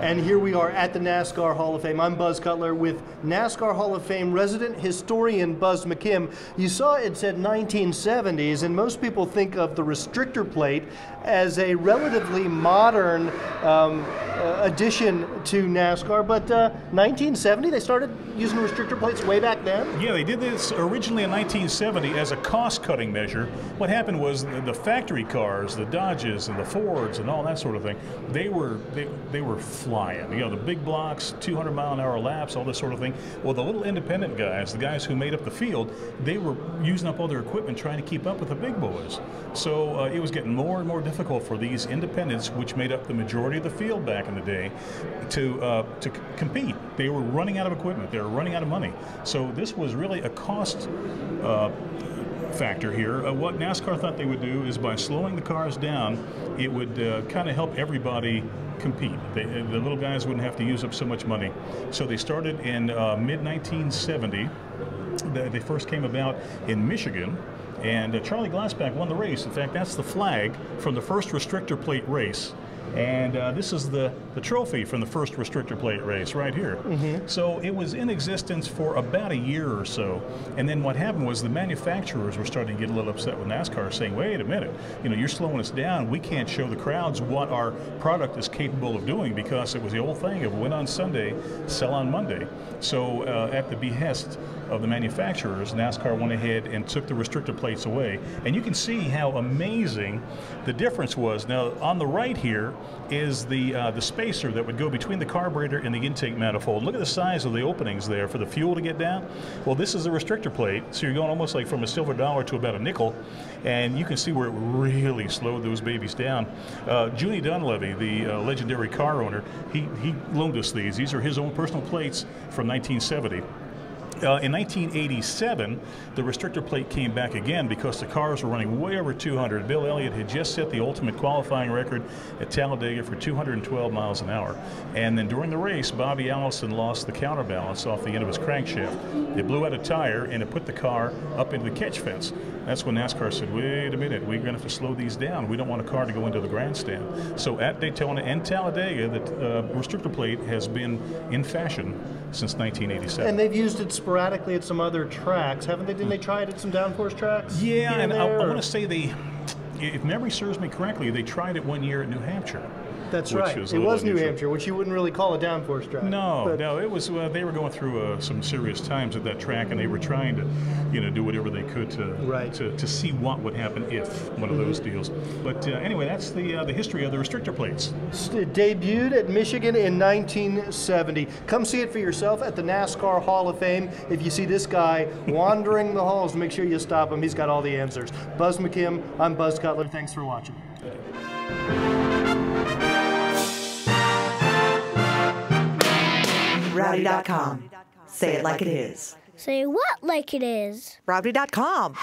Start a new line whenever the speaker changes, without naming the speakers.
And here we are at the NASCAR Hall of Fame. I'm Buzz Cutler with NASCAR Hall of Fame resident historian Buz McKim. You saw it said 1970s, and most people think of the restrictor plate as a relatively modern addition to NASCAR, but 1970 they started using restrictor plates way back then?
Yeah, they did this originally in 1970 as a cost-cutting measure. What happened was the factory cars, the Dodges and the Fords and all that sort of thing, they were flying. You know, the big blocks, 200-mile-an-hour laps, all this sort of thing. Well, the little independent guys, the guys who made up the field, they were using up all their equipment trying to keep up with the big boys. So it was getting more and more difficult for these independents, which made up the majority of the field back in the day, to compete. They were running out of equipment. They were running out of money. So this was really a cost factor here. What NASCAR thought they would do is by slowing the cars down, it would kind of help everybody compete. The little guys wouldn't have to use up so much money. So they started in mid-1970. They first came about in Michigan, and Charlie Glassback won the race. In fact, that's the flag from the first restrictor plate race. And this is the trophy from the first restrictor plate race right here. Mm-hmm. So it was in existence for about a year or so. And then what happened was the manufacturers were starting to get a little upset with NASCAR, saying, wait a minute, you know, you're slowing us down. We can't show the crowds what our product is capable of doing, because it was the old thing of win on Sunday, sell on Monday. So at the behest of the manufacturers, NASCAR went ahead and took the restrictor plates away. And you can see how amazing the difference was. Now, on the right here is the spacer that would go between the carburetor and the intake manifold. Look at the size of the openings there for the fuel to get down. Well, this is the restrictor plate, so you're going almost like from a silver dollar to about a nickel, and you can see where it really slowed those babies down. Junie Dunleavy, the legendary car owner, he loaned us these. These are his own personal plates from 1970. In 1987, the restrictor plate came back again because the cars were running way over 200. Bill Elliott had just set the ultimate qualifying record at Talladega for 212 miles an hour. And then during the race, Bobby Allison lost the counterbalance off the end of his crankshaft. It blew out a tire, and it put the car up into the catch fence. That's when NASCAR said, wait a minute, we're going to have to slow these down. We don't want a car to go into the grandstand. So at Daytona and Talladega, the restrictor plate has been in fashion since 1987.
And they've used it sporadically at some other tracks, haven't they? Didn't they try it at some downforce tracks?
Yeah, and I want to say if memory serves me correctly, they tried it one year at New Hampshire.
That's right. It was New Hampshire, which you wouldn't really call a downforce track.
No, it was. They were going through some serious times at that track, and they were trying to, you know, do whatever they could to see what would happen if one of those deals. But anyway, that's the history of the restrictor plates.
It debuted at Michigan in 1970. Come see it for yourself at the NASCAR Hall of Fame. If you see this guy wandering the halls, make sure you stop him. He's got all the answers. Buz McKim, I'm Buz Cutler. Thanks for watching.
Rowdy.com. Say it like it is.
Say what like it is?
Rowdy.com.